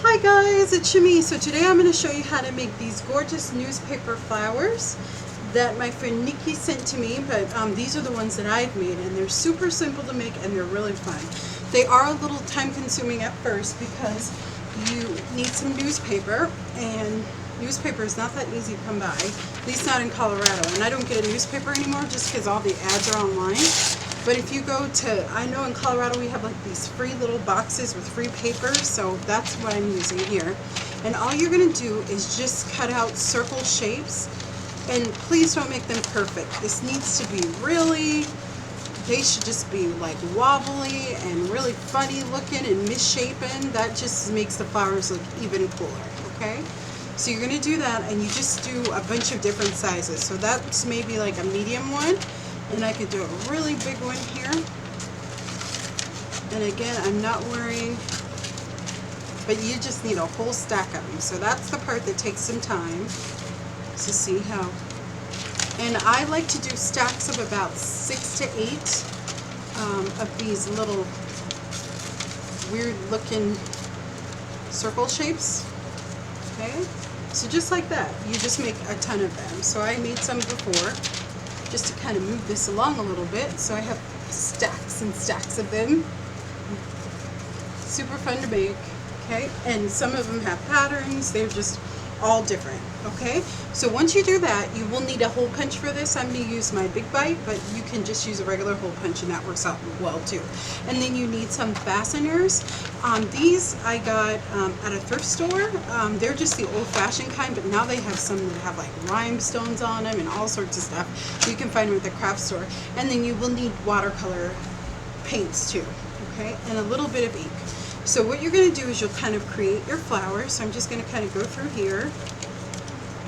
Hi guys, it's Shemi. So today I'm going to show you how to make these gorgeous newspaper flowers that my friend Nikki sent to me, but these are the ones that I've made, and they're super simple to make and they're really fun. They are a little time consuming at first because you need some newspaper, and newspaper is not that easy to come by, at least not in Colorado, and I don't get a newspaper anymore just because all the ads are online. But if you go to, I know in Colorado we have like these free little boxes with free paper, so that's what I'm using here. And all you're going to do is just cut out circle shapes, and please don't make them perfect. This needs to be really, they should just be like wobbly and really funny looking and misshapen. That just makes the flowers look even cooler, okay? So you're going to do that, and you just do a bunch of different sizes. So that's maybe like a medium one. And I could do a really big one here. And again, I'm not worrying, but you just need a whole stack of them. So that's the part that takes some time to see how. And I like to do stacks of about 6 to 8 of these little weird looking circle shapes. Okay, so just like that, you just make a ton of them. So I made some before, just to kind of move this along a little bit. So I have stacks and stacks of them. Super fun to make, okay? And some of them have patterns. They're just all different, okay? So once you do that, you will need a hole punch for this. I'm going to use my Big Bite, but you can just use a regular hole punch and that works out well too. And then you need some fasteners. These I got at a thrift store. They're just the old-fashioned kind, but now they have some that have like rhinestones on them and all sorts of stuff. You can find them at the craft store. And then you will need watercolor paints too, okay? And a little bit of ink. So what you're going to do is you'll kind of create your flowers. So I'm just going to kind of go through here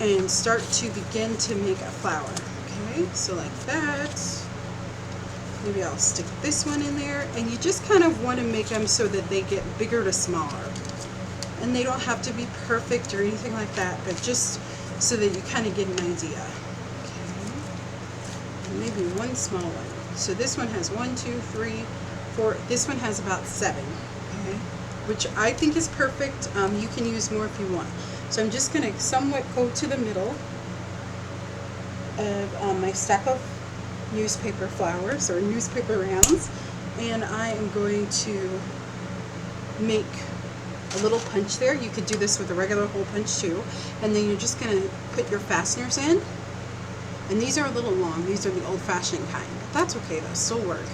and start to begin to make a flower. Okay, so like that. Maybe I'll stick this one in there. And you just kind of want to make them so that they get bigger to smaller. And they don't have to be perfect or anything like that, but just so that you kind of get an idea. Okay, and maybe one small one. So this one has 1, 2, 3, 4. This one has about 7. Which I think is perfect. You can use more if you want. So I'm just going to somewhat go to the middle of my stack of newspaper flowers or newspaper rounds, and I am going to make a little punch there. You could do this with a regular hole punch too, and then you're just going to put your fasteners in. And these are a little long. These are the old-fashioned kind, but that's okay, they'll still work.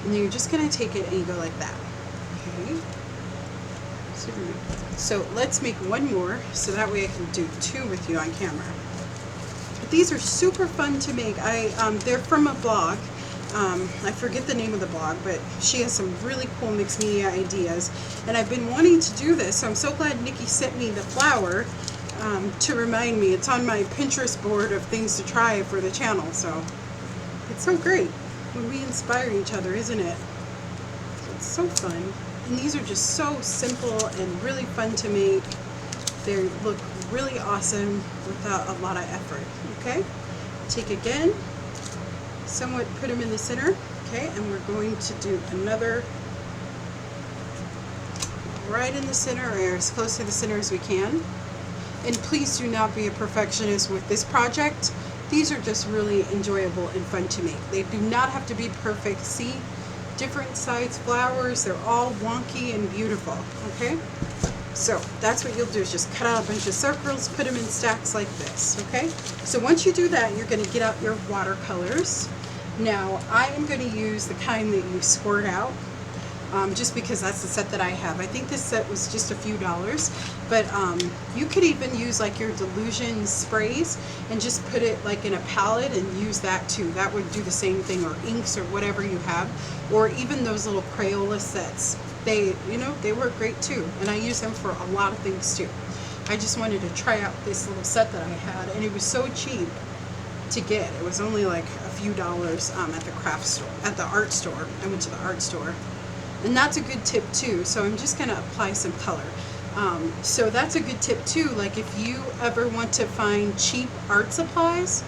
And then you're just going to take it and you go like that. Okay. So let's make one more so that way I can do 2 with you on camera. But these are super fun to make. They're from a blog. I forget the name of the blog, but she has some really cool mixed media ideas. And I've been wanting to do this, so I'm so glad Nikki sent me the flower to remind me. It's on my Pinterest board of things to try for the channel. So it's so great when we inspire each other, isn't it? So it's so fun. And these are just so simple and really fun to make. They look really awesome without a lot of effort, okay? Take again, somewhat put them in the center, okay? And we're going to do another right in the center, or as close to the center as we can. And please do not be a perfectionist with this project. These are just really enjoyable and fun to make. They do not have to be perfect. See? Different size flowers, they're all wonky and beautiful, okay? So that's what you'll do, is just cut out a bunch of circles, put them in stacks like this, okay? So once you do that, you're going to get out your watercolors. Now I am going to use the kind that you squirt out, just because that's the set that I have. I think this set was just a few dollars, but you could even use like your Delusion sprays and just put it like in a palette and use that too. That would do the same thing, or inks or whatever you have, or even those little Crayola sets. They, you know, they work great too, and I use them for a lot of things too. I just wanted to try out this little set that I had, and it was so cheap to get. It was only like a few dollars at the craft store, at the art store. I went to the art store. And that's a good tip too. So I'm just going to apply some color. So that's a good tip too. Like if you ever want to find cheap art supplies,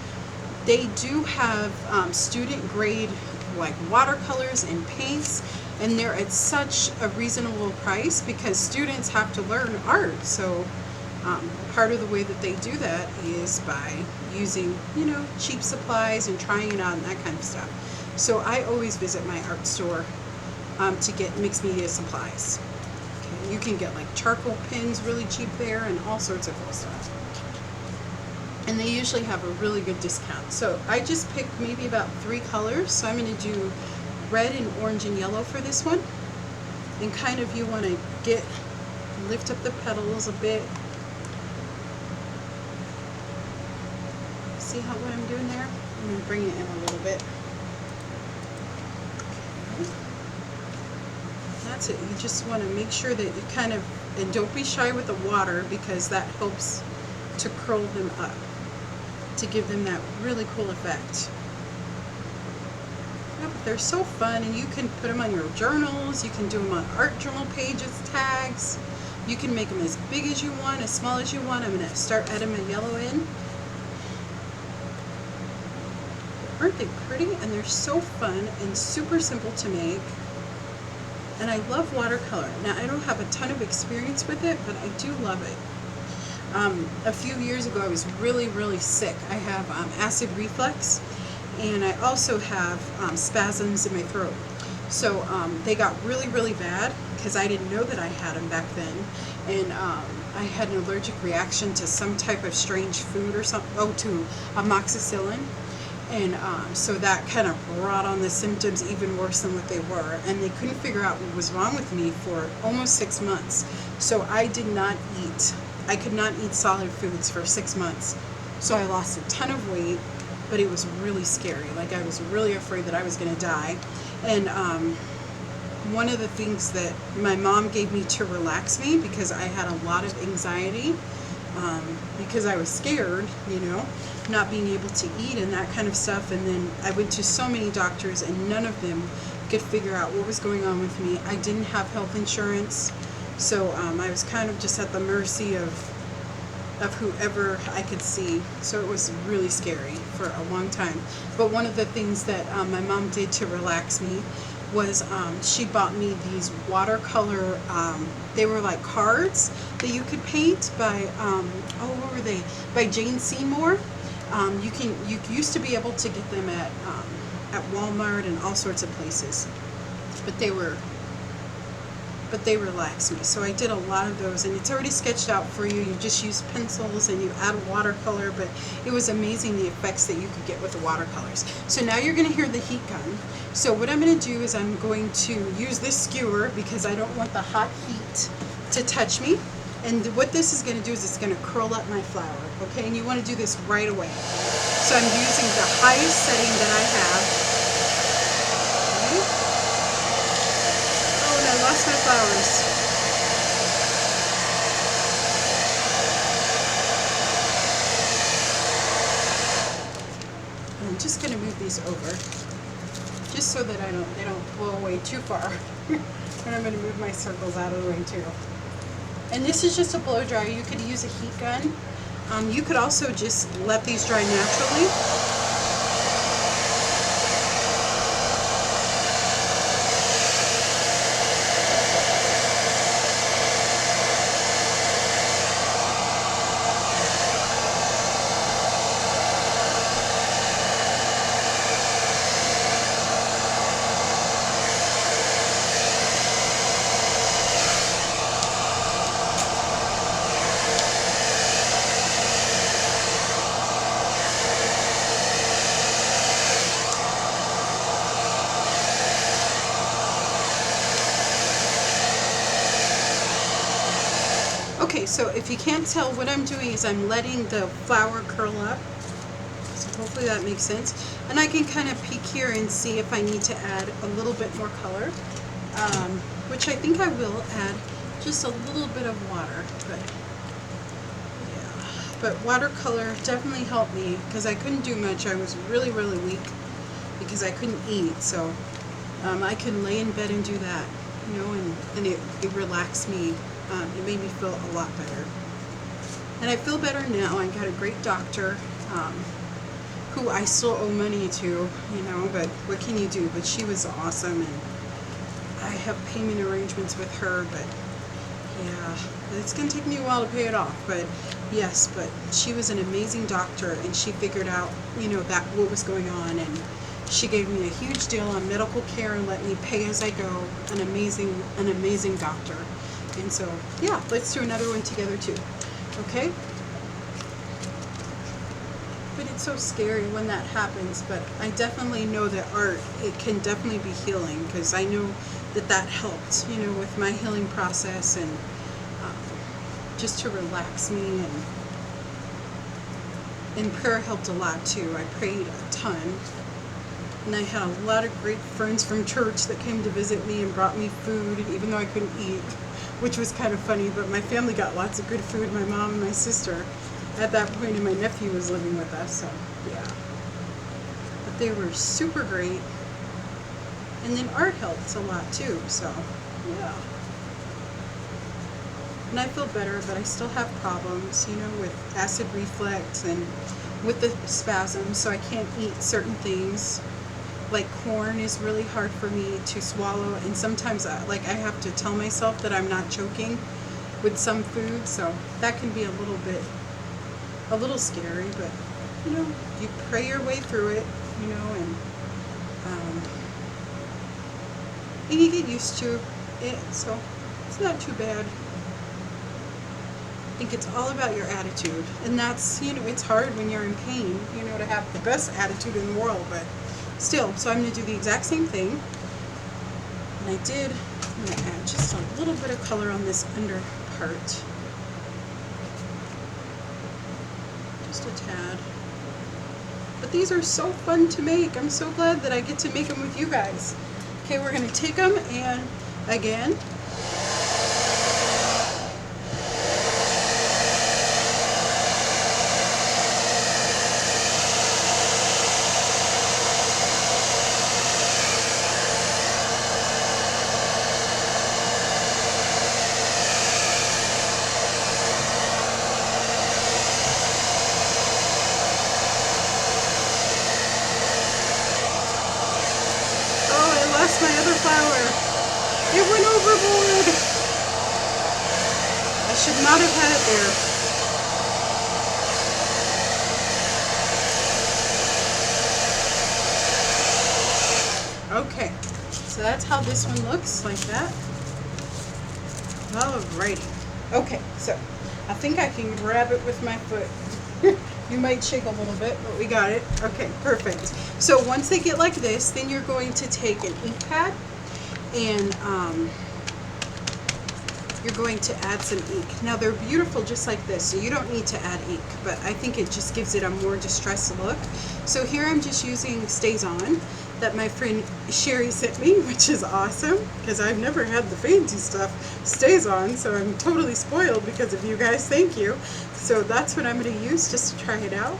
they do have student grade like watercolors and paints. And they're at such a reasonable price because students have to learn art. So part of the way that they do that is by using, you know, cheap supplies and trying it out and that kind of stuff. So I always visit my art store to get mixed media supplies. Okay, you can get like charcoal pins really cheap there and all sorts of cool stuff. And they usually have a really good discount. So I just picked maybe about 3 colors. So I'm going to do red and orange and yellow for this one. And kind of you want to lift up the petals a bit. See what I'm doing there? I'm going to bring it in a little bit. Okay. That's it. You just want to make sure that you kind of, and don't be shy with the water because that helps to curl them up, to give them that really cool effect. Yeah, but they're so fun, and you can put them on your journals, you can do them on art journal pages, tags. You can make them as big as you want, as small as you want. I'm going to start adding my yellow in. Aren't they pretty? And they're so fun and super simple to make. And I love watercolor. Now, I don't have a ton of experience with it, but I do love it. A few years ago, I was really, really sick. I have acid reflux, and I also have spasms in my throat. So they got really, really bad because I didn't know that I had them back then. And I had an allergic reaction to some type of strange food or something, to amoxicillin. And so that kind of brought on the symptoms even worse than what they were. And they couldn't figure out what was wrong with me for almost 6 months. So I did not eat. I could not eat solid foods for 6 months. So I lost a ton of weight, but it was really scary. Like, I was really afraid that I was going to die. And one of the things that my mom gave me to relax me, because I had a lot of anxiety, because I was scared, you know, not being able to eat and that kind of stuff. And then I went to so many doctors and none of them could figure out what was going on with me. I didn't have health insurance. So I was kind of just at the mercy of whoever I could see. So it was really scary for a long time. But one of the things that my mom did to relax me was she bought me these watercolor, they were like cards that you could paint by, what were they? By Jane Seymour. You used to be able to get them at Walmart and all sorts of places. But they relaxed me. So I did a lot of those, and it's already sketched out for you. You just use pencils and you add watercolor, but it was amazing the effects that you could get with the watercolors. So now you're going to hear the heat gun. So what I'm going to do is I'm going to use this skewer because I don't want the hot heat to touch me. And what this is going to do is it's going to curl up my flower, okay? And you want to do this right away. So I'm using the highest setting that I have. I lost my flowers. I'm just going to move these over, just so that they don't blow away too far. And I'm going to move my circles out of the way too. And this is just a blow dryer. You could use a heat gun. You could also just let these dry naturally. Okay, so if you can't tell, what I'm doing is I'm letting the flower curl up. So hopefully that makes sense. And I can kind of peek here and see if I need to add a little bit more color, which I think I will add just a little bit of water. But yeah, but watercolor definitely helped me because I couldn't do much. I was really, really weak because I couldn't eat. So I could lay in bed and do that, you know, and it relaxed me. It made me feel a lot better. And I feel better now. I got a great doctor who I still owe money to, you know, but what can you do? But she was awesome, and I have payment arrangements with her, but yeah, it's gonna take me a while to pay it off. But yes, but she was an amazing doctor, and she figured out, you know, that what was going on, and she gave me a huge deal on medical care and let me pay as I go. An amazing doctor. And so yeah, let's do another one together too. Okay? But it's so scary when that happens, but I definitely know that art, it can definitely be healing, because I know that that helped, you know, with my healing process, and just to relax me, and prayer helped a lot too. I prayed a ton, and I had a lot of great friends from church that came to visit me and brought me food, even though I couldn't eat, which was kind of funny, but my family got lots of good food, my mom and my sister. At that point, and my nephew was living with us, so yeah. But they were super great. And then art helps a lot too, so yeah. And I feel better, but I still have problems, you know, with acid reflux and with the spasms, so I can't eat certain things. Like corn is really hard for me to swallow, and sometimes I have to tell myself that I'm not choking with some food, so that can be a little scary, but you know, you pray your way through it, you know, and you get used to it, so it's not too bad. I think it's all about your attitude, and that's, you know, it's hard when you're in pain, you know, to have the best attitude in the world, but still. So I'm going to do the exact same thing, and I'm going to add just a little bit of color on this under part. Just a tad. But these are so fun to make. I'm so glad that I get to make them with you guys. Okay, we're going to take them, and again, my other flower. It went overboard. I should not have had it there. Okay, so that's how this one looks, like that. Alrighty. Okay, so I think I can grab it with my foot. You might shake a little bit, but we got it. Okay, perfect. So once they get like this, then you're going to take an ink pad, and you're going to add some ink. Now they're beautiful just like this, so you don't need to add ink, but I think it just gives it a more distressed look. So here I'm just using Stays On that my friend Sherry sent me, which is awesome, because I've never had the fancy stuff Stays On, so I'm totally spoiled because of you guys. Thank you. So that's what I'm going to use just to try it out.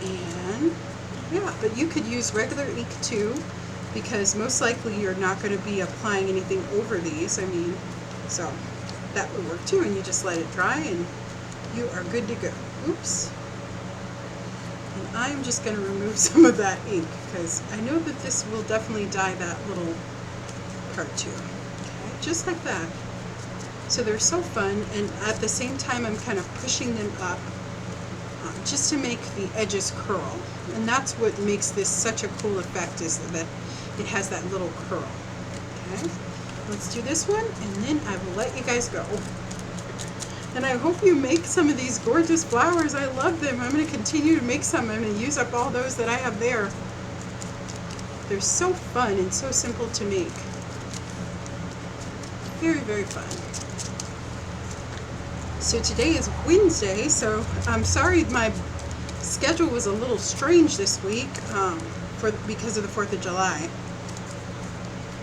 And yeah, but you could use regular ink too, because most likely you're not going to be applying anything over these. I mean, so that would work too, and you just let it dry and you are good to go. Oops. And I'm just going to remove some of that ink, because I know that this will definitely dye that little part too. Okay, just like that. So they're so fun, and at the same time I'm kind of pushing them up just to make the edges curl. And that's what makes this such a cool effect, is that it has that little curl. Okay, let's do this one, and then I will let you guys go. And I hope you make some of these gorgeous flowers. I love them. I'm going to continue to make some. I'm going to use up all those that I have there. They're so fun and so simple to make. Very, very fun. So today is Wednesday, so I'm sorry my schedule was a little strange this week because of the 4th of July.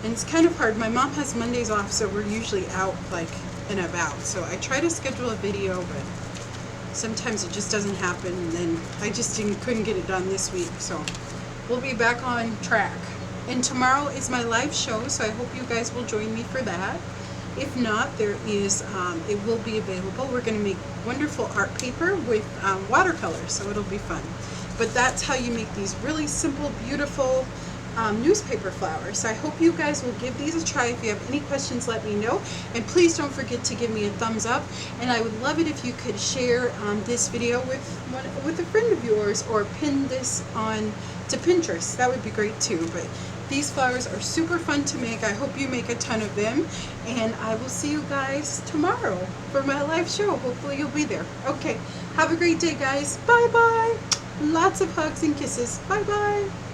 And it's kind of hard. My mom has Mondays off, so we're usually out like and about. So I try to schedule a video, but sometimes it just doesn't happen, and then I just couldn't get it done this week. So we'll be back on track. And tomorrow is my live show, so I hope you guys will join me for that. If not, there is, it will be available. We're going to make wonderful art paper with watercolor, so it'll be fun. But that's how you make these really simple, beautiful newspaper flowers. So I hope you guys will give these a try. If you have any questions, let me know. And please don't forget to give me a thumbs up. And I would love it if you could share this video with a friend of yours, or pin this on to Pinterest. That would be great too. But these flowers are super fun to make. I hope you make a ton of them. And I will see you guys tomorrow for my live show. Hopefully you'll be there. Okay. Have a great day, guys. Bye-bye. Lots of hugs and kisses. Bye-bye.